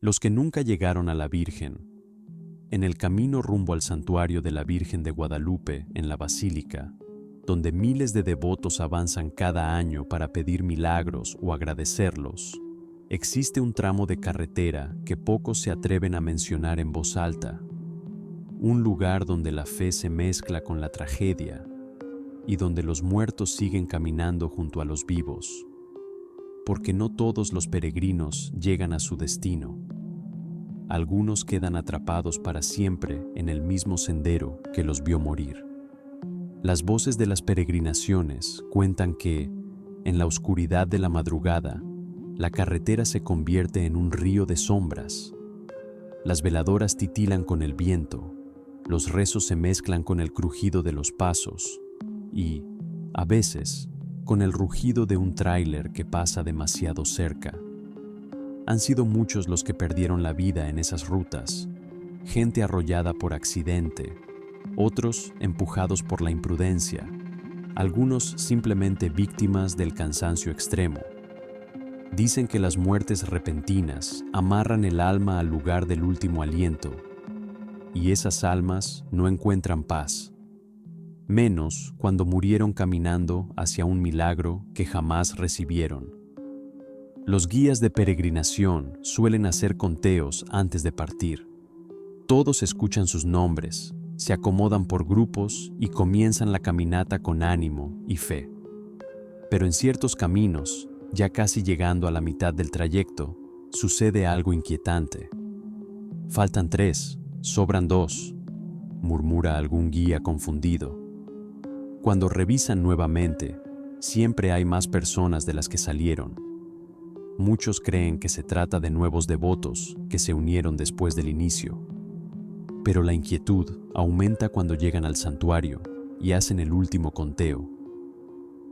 Los que nunca llegaron a la Virgen. En el camino rumbo al santuario de la Virgen de Guadalupe, en la Basílica, donde miles de devotos avanzan cada año para pedir milagros o agradecerlos, existe un tramo de carretera que pocos se atreven a mencionar en voz alta. Un lugar donde la fe se mezcla con la tragedia y donde los muertos siguen caminando junto a los vivos, porque no todos los peregrinos llegan a su destino. Algunos quedan atrapados para siempre en el mismo sendero que los vio morir. Las voces de las peregrinaciones cuentan que, en la oscuridad de la madrugada, la carretera se convierte en un río de sombras. Las veladoras titilan con el viento, los rezos se mezclan con el crujido de los pasos y, a veces, con el rugido de un tráiler que pasa demasiado cerca. Han sido muchos los que perdieron la vida en esas rutas, gente arrollada por accidente, otros empujados por la imprudencia, algunos simplemente víctimas del cansancio extremo. Dicen que las muertes repentinas amarran el alma al lugar del último aliento, y esas almas no encuentran paz, menos cuando murieron caminando hacia un milagro que jamás recibieron. Los guías de peregrinación suelen hacer conteos antes de partir. Todos escuchan sus nombres, se acomodan por grupos y comienzan la caminata con ánimo y fe. Pero en ciertos caminos, ya casi llegando a la mitad del trayecto, sucede algo inquietante. Faltan 3, sobran 2, murmura algún guía confundido. Cuando revisan nuevamente, siempre hay más personas de las que salieron. Muchos creen que se trata de nuevos devotos que se unieron después del inicio. Pero la inquietud aumenta cuando llegan al santuario y hacen el último conteo.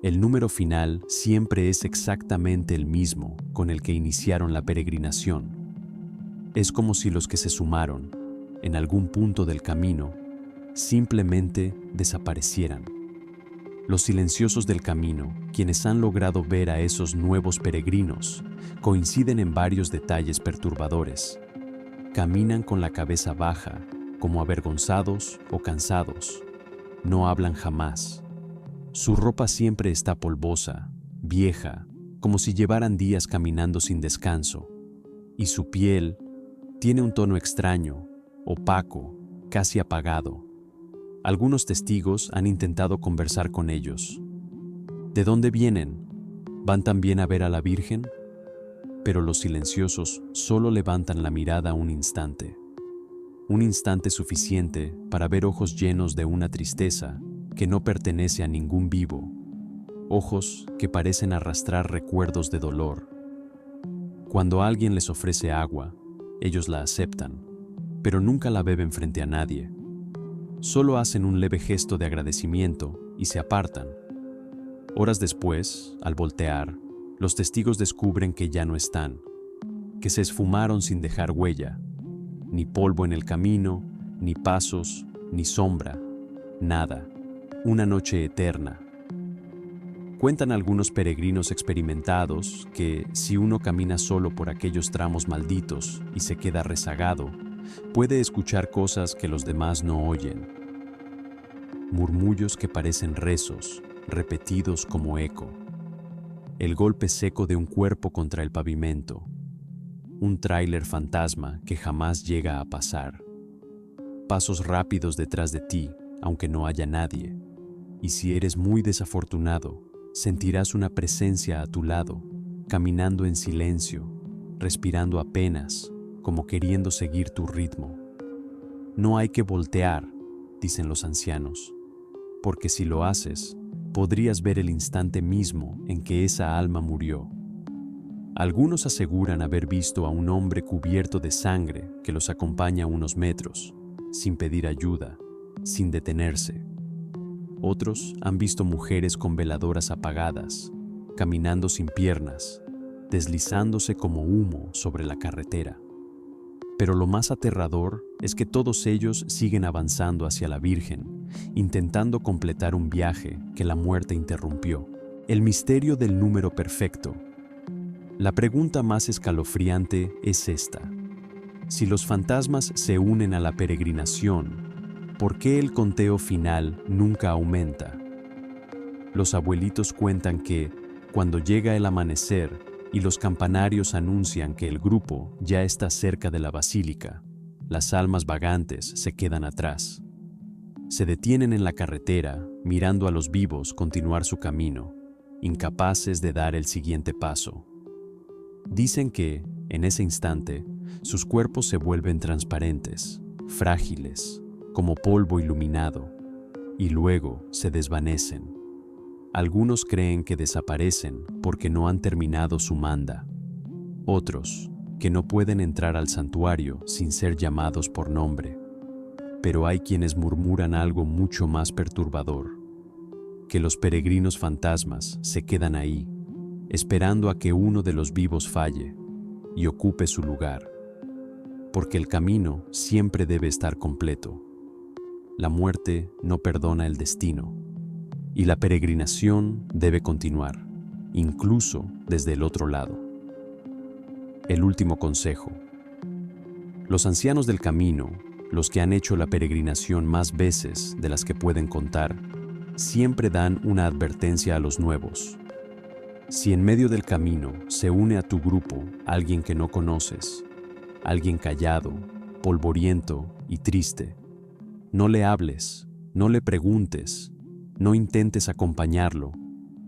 El número final siempre es exactamente el mismo con el que iniciaron la peregrinación. Es como si los que se sumaron, en algún punto del camino, simplemente desaparecieran. Los silenciosos del camino, quienes han logrado ver a esos nuevos peregrinos, coinciden en varios detalles perturbadores. Caminan con la cabeza baja, como avergonzados o cansados. No hablan jamás. Su ropa siempre está polvosa, vieja, como si llevaran días caminando sin descanso. Y su piel tiene un tono extraño, opaco, casi apagado. Algunos testigos han intentado conversar con ellos. ¿De dónde vienen? ¿Van también a ver a la Virgen? Pero los silenciosos solo levantan la mirada un instante suficiente para ver ojos llenos de una tristeza que no pertenece a ningún vivo, ojos que parecen arrastrar recuerdos de dolor. Cuando alguien les ofrece agua, ellos la aceptan, pero nunca la beben frente a nadie. Solo hacen un leve gesto de agradecimiento y se apartan. Horas después, al voltear, los testigos descubren que ya no están, que se esfumaron sin dejar huella. Ni polvo en el camino, ni pasos, ni sombra, nada. Una noche eterna. Cuentan algunos peregrinos experimentados que, si uno camina solo por aquellos tramos malditos y se queda rezagado, puede escuchar cosas que los demás no oyen. Murmullos que parecen rezos, repetidos como eco. El golpe seco de un cuerpo contra el pavimento. Un tráiler fantasma que jamás llega a pasar. Pasos rápidos detrás de ti, aunque no haya nadie. Y si eres muy desafortunado, sentirás una presencia a tu lado, caminando en silencio, respirando apenas, como queriendo seguir tu ritmo. No hay que voltear, dicen los ancianos, porque si lo haces, podrías ver el instante mismo en que esa alma murió. Algunos aseguran haber visto a un hombre cubierto de sangre que los acompaña unos metros, sin pedir ayuda, sin detenerse. Otros han visto mujeres con veladoras apagadas, caminando sin piernas, deslizándose como humo sobre la carretera. Pero lo más aterrador es que todos ellos siguen avanzando hacia la Virgen, intentando completar un viaje que la muerte interrumpió. El misterio del número perfecto. La pregunta más escalofriante es esta: Si los fantasmas se unen a la peregrinación, ¿por qué el conteo final nunca aumenta? Los abuelitos cuentan que, cuando llega el amanecer y los campanarios anuncian que el grupo ya está cerca de la basílica, las almas vagantes se quedan atrás. Se detienen en la carretera, mirando a los vivos continuar su camino, incapaces de dar el siguiente paso. Dicen que, en ese instante, sus cuerpos se vuelven transparentes, frágiles, como polvo iluminado, y luego se desvanecen. Algunos creen que desaparecen porque no han terminado su manda. Otros, que no pueden entrar al santuario sin ser llamados por nombre. Pero hay quienes murmuran algo mucho más perturbador: que los peregrinos fantasmas se quedan ahí, esperando a que uno de los vivos falle y ocupe su lugar. Porque el camino siempre debe estar completo. La muerte no perdona el destino, y la peregrinación debe continuar, incluso desde el otro lado. El último consejo. Los ancianos del camino, los que han hecho la peregrinación más veces de las que pueden contar, siempre dan una advertencia a los nuevos. Si en medio del camino se une a tu grupo alguien que no conoces, alguien callado, polvoriento y triste, no le hables, no le preguntes, no intentes acompañarlo,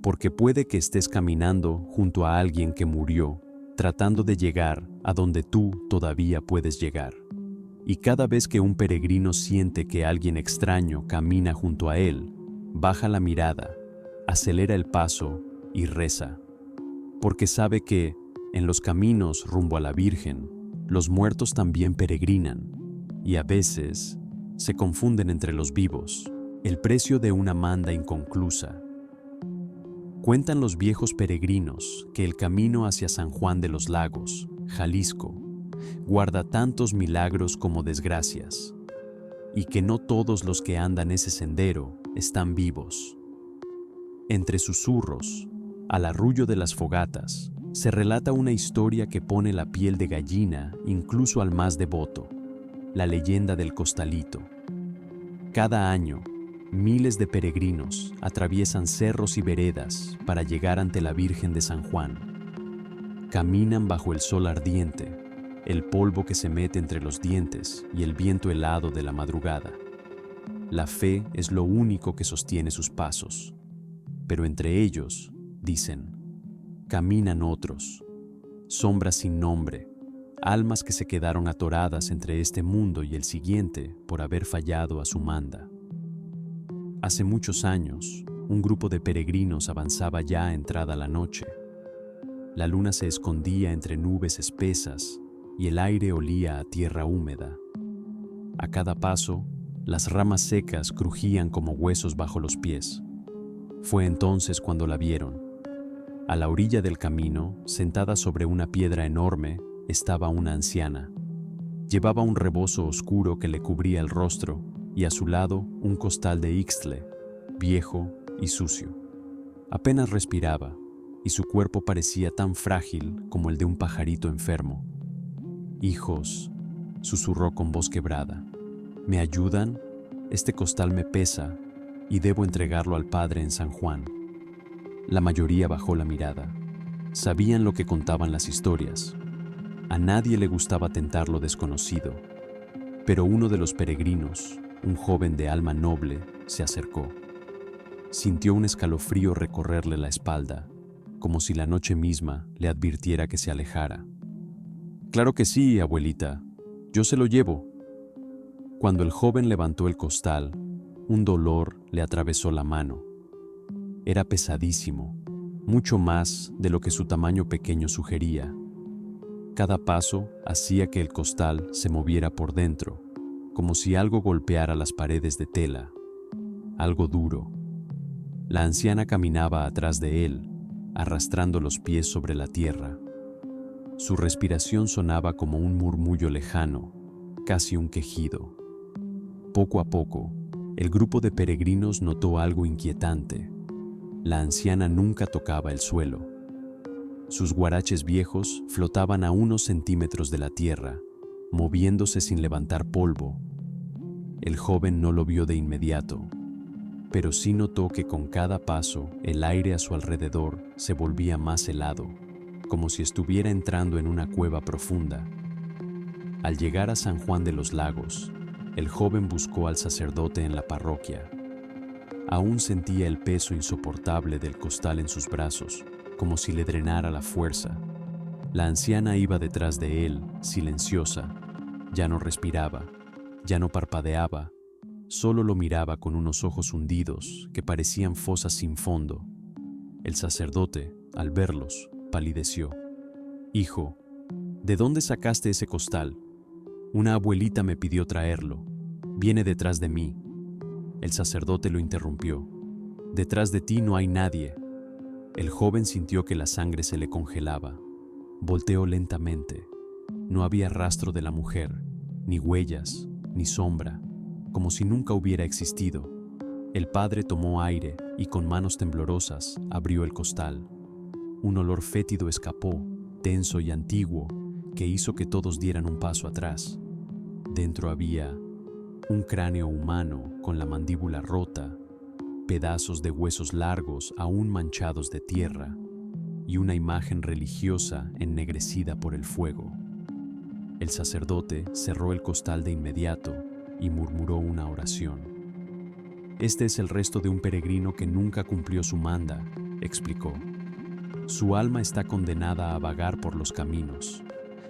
porque puede que estés caminando junto a alguien que murió, tratando de llegar a donde tú todavía puedes llegar. Y cada vez que un peregrino siente que alguien extraño camina junto a él, baja la mirada, acelera el paso y reza, porque sabe que, en los caminos rumbo a la Virgen, los muertos también peregrinan, y a veces se confunden entre los vivos. El precio de una manda inconclusa. Cuentan los viejos peregrinos que el camino hacia San Juan de los Lagos, Jalisco, guarda tantos milagros como desgracias, y que no todos los que andan ese sendero están vivos. Entre susurros, al arrullo de las fogatas, se relata una historia que pone la piel de gallina incluso al más devoto: la leyenda del costalito. Cada año, miles de peregrinos atraviesan cerros y veredas para llegar ante la Virgen de San Juan. Caminan bajo el sol ardiente, el polvo que se mete entre los dientes y el viento helado de la madrugada. La fe es lo único que sostiene sus pasos. Pero entre ellos, dicen, caminan otros, sombras sin nombre, almas que se quedaron atoradas entre este mundo y el siguiente por haber fallado a su manda. Hace muchos años, un grupo de peregrinos avanzaba ya entrada la noche. La luna se escondía entre nubes espesas y el aire olía a tierra húmeda. A cada paso, las ramas secas crujían como huesos bajo los pies. Fue entonces cuando la vieron. A la orilla del camino, sentada sobre una piedra enorme, estaba una anciana. Llevaba un rebozo oscuro que le cubría el rostro y a su lado un costal de ixtle, viejo y sucio. Apenas respiraba y su cuerpo parecía tan frágil como el de un pajarito enfermo. «Hijos», susurró con voz quebrada, «¿me ayudan? Este costal me pesa y debo entregarlo al Padre en San Juan». La mayoría bajó la mirada. Sabían lo que contaban las historias. A nadie le gustaba tentar lo desconocido, pero uno de los peregrinos, un joven de alma noble, se acercó. Sintió un escalofrío recorrerle la espalda, como si la noche misma le advirtiera que se alejara. «Claro que sí, abuelita, yo se lo llevo». Cuando el joven levantó el costal, un dolor le atravesó la mano. Era pesadísimo, mucho más de lo que su tamaño pequeño sugería. Cada paso hacía que el costal se moviera por dentro, como si algo golpeara las paredes de tela, algo duro. La anciana caminaba atrás de él, arrastrando los pies sobre la tierra. Su respiración sonaba como un murmullo lejano, casi un quejido. Poco a poco, el grupo de peregrinos notó algo inquietante. La anciana nunca tocaba el suelo. Sus guaraches viejos flotaban a unos centímetros de la tierra, moviéndose sin levantar polvo. El joven no lo vio de inmediato, pero sí notó que con cada paso el aire a su alrededor se volvía más helado, como si estuviera entrando en una cueva profunda. Al llegar a San Juan de los Lagos, el joven buscó al sacerdote en la parroquia. Aún sentía el peso insoportable del costal en sus brazos, como si le drenara la fuerza. La anciana iba detrás de él, silenciosa. Ya no respiraba, ya no parpadeaba, solo lo miraba con unos ojos hundidos que parecían fosas sin fondo. El sacerdote, al verlos, palideció. «Hijo, ¿de dónde sacaste ese costal? Una abuelita me pidió traerlo. Viene detrás de mí». El sacerdote lo interrumpió. «Detrás de ti no hay nadie». El joven sintió que la sangre se le congelaba. Volteó lentamente. No había rastro de la mujer, ni huellas, ni sombra, como si nunca hubiera existido. El padre tomó aire y con manos temblorosas abrió el costal. Un olor fétido escapó, denso y antiguo, que hizo que todos dieran un paso atrás. Dentro había un cráneo humano con la mandíbula rota, pedazos de huesos largos aún manchados de tierra y una imagen religiosa ennegrecida por el fuego. El sacerdote cerró el costal de inmediato y murmuró una oración. «Este es el resto de un peregrino que nunca cumplió su manda», explicó. «Su alma está condenada a vagar por los caminos,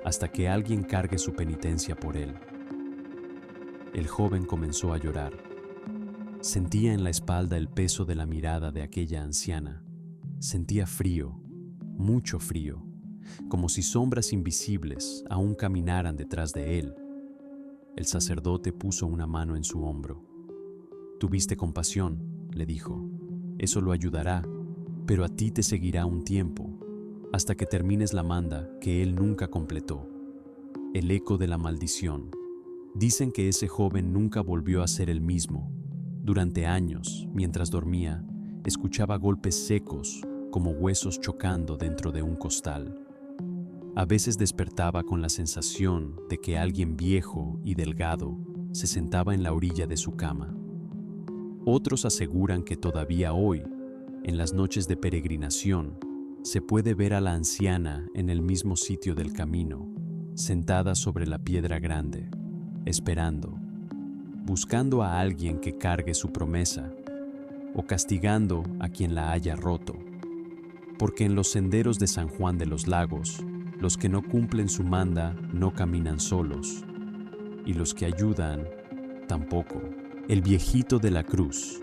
hasta que alguien cargue su penitencia por él». El joven comenzó a llorar. Sentía en la espalda el peso de la mirada de aquella anciana. Sentía frío, mucho frío, como si sombras invisibles aún caminaran detrás de él. El sacerdote puso una mano en su hombro. «Tuviste compasión», le dijo. «Eso lo ayudará, pero a ti te seguirá un tiempo, hasta que termines la manda que él nunca completó». El eco de la maldición. Dicen que ese joven nunca volvió a ser el mismo. Durante años, mientras dormía, escuchaba golpes secos, como huesos chocando dentro de un costal. A veces despertaba con la sensación de que alguien viejo y delgado se sentaba en la orilla de su cama. Otros aseguran que todavía hoy, en las noches de peregrinación, se puede ver a la anciana en el mismo sitio del camino, sentada sobre la piedra grande, esperando, buscando a alguien que cargue su promesa, o castigando a quien la haya roto. Porque en los senderos de San Juan de los Lagos, los que no cumplen su manda no caminan solos, y los que ayudan, tampoco. El viejito de la cruz.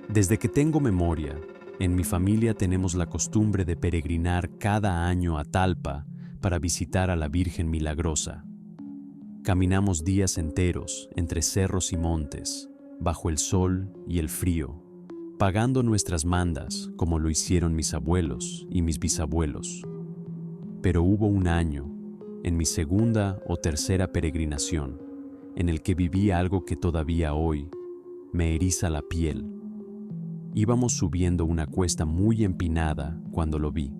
Desde que tengo memoria, en mi familia tenemos la costumbre de peregrinar cada año a Talpa para visitar a la Virgen Milagrosa. Caminamos días enteros entre cerros y montes, bajo el sol y el frío, pagando nuestras mandas como lo hicieron mis abuelos y mis bisabuelos. Pero hubo un año, en mi segunda o tercera peregrinación, en el que viví algo que todavía hoy me eriza la piel. Íbamos subiendo una cuesta muy empinada cuando lo vi,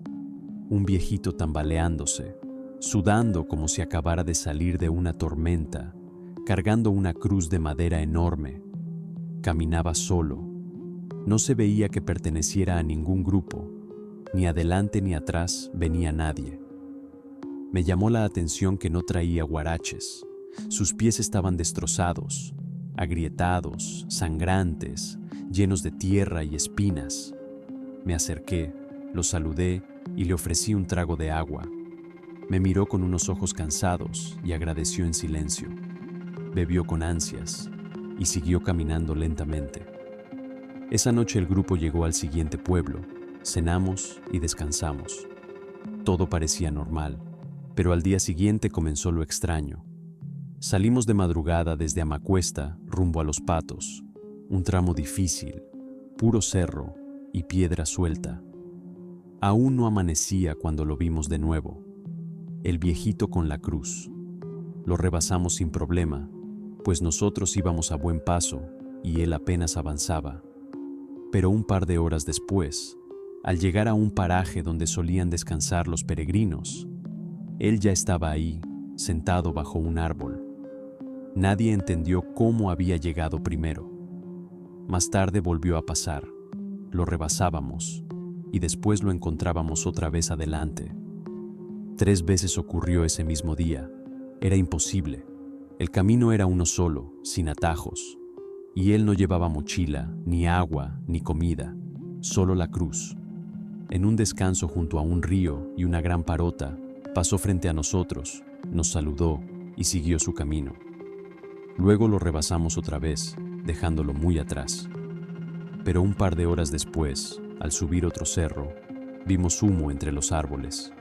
un viejito tambaleándose, sudando como si acabara de salir de una tormenta, cargando una cruz de madera enorme. Caminaba solo. No se veía que perteneciera a ningún grupo, ni adelante ni atrás venía nadie. Me llamó la atención que no traía huaraches. Sus pies estaban destrozados, agrietados, sangrantes, llenos de tierra y espinas. Me acerqué, lo saludé y le ofrecí un trago de agua. Me miró con unos ojos cansados y agradeció en silencio. Bebió con ansias y siguió caminando lentamente. Esa noche el grupo llegó al siguiente pueblo, cenamos y descansamos. Todo parecía normal, pero al día siguiente comenzó lo extraño. Salimos de madrugada desde Amacuesta rumbo a Los Patos, un tramo difícil, puro cerro y piedra suelta. Aún no amanecía cuando lo vimos de nuevo. El viejito con la cruz. Lo rebasamos sin problema, pues nosotros íbamos a buen paso y él apenas avanzaba. Pero un par de horas después, al llegar a un paraje donde solían descansar los peregrinos, él ya estaba ahí, sentado bajo un árbol. Nadie entendió cómo había llegado primero. Más tarde volvió a pasar. Lo rebasábamos y después lo encontrábamos otra vez adelante. 3 veces ocurrió ese mismo día. Era imposible. El camino era uno solo, sin atajos. Y él no llevaba mochila, ni agua, ni comida, solo la cruz. En un descanso junto a un río y una gran parota, pasó frente a nosotros, nos saludó y siguió su camino. Luego lo rebasamos otra vez, dejándolo muy atrás. Pero un par de horas después, al subir otro cerro, vimos humo entre los árboles.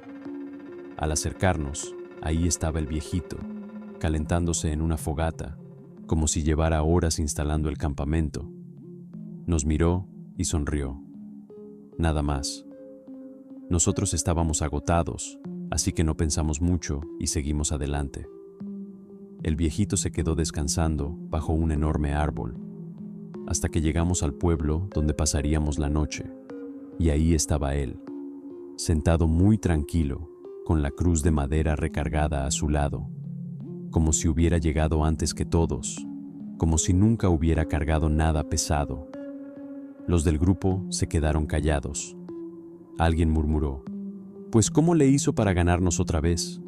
Al acercarnos, ahí estaba el viejito, calentándose en una fogata, como si llevara horas instalando el campamento. Nos miró y sonrió. Nada más. Nosotros estábamos agotados, así que no pensamos mucho y seguimos adelante. El viejito se quedó descansando bajo un enorme árbol, hasta que llegamos al pueblo donde pasaríamos la noche, y ahí estaba él, sentado muy tranquilo, con la cruz de madera recargada a su lado, como si hubiera llegado antes que todos, como si nunca hubiera cargado nada pesado. Los del grupo se quedaron callados. Alguien murmuró: «Pues, ¿cómo le hizo para ganarnos otra vez?».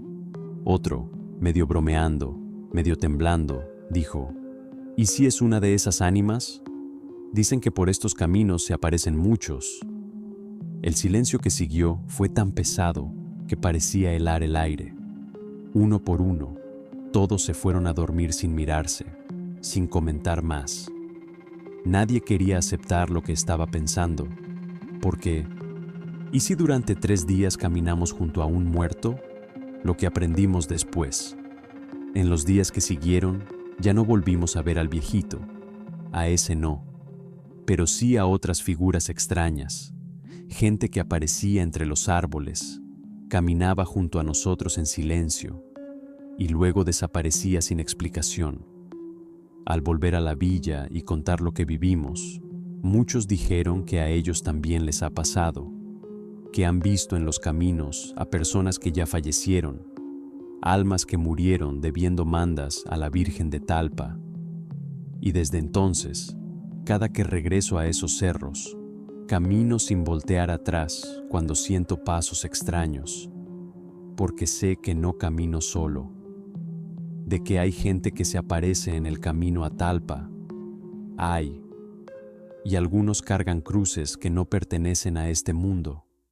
Otro, medio bromeando, medio temblando, dijo: «¿Y si es una de esas ánimas? Dicen que por estos caminos se aparecen muchos». El silencio que siguió fue tan pesado que parecía helar el aire. Uno por uno, todos se fueron a dormir sin mirarse, sin comentar más. Nadie quería aceptar lo que estaba pensando, porque ¿y si durante 3 días caminamos junto a un muerto? Lo que aprendimos después. En los días que siguieron, ya no volvimos a ver al viejito, a ese no, pero sí a otras figuras extrañas, gente que aparecía entre los árboles, caminaba junto a nosotros en silencio y luego desaparecía sin explicación. Al volver a la villa y contar lo que vivimos, muchos dijeron que a ellos también les ha pasado, que han visto en los caminos a personas que ya fallecieron, almas que murieron debiendo mandas a la Virgen de Talpa. Y desde entonces, cada que regreso a esos cerros, camino sin voltear atrás cuando siento pasos extraños, porque sé que no camino solo, de que hay gente que se aparece en el camino a Talpa. Hay, y algunos cargan cruces que no pertenecen a este mundo.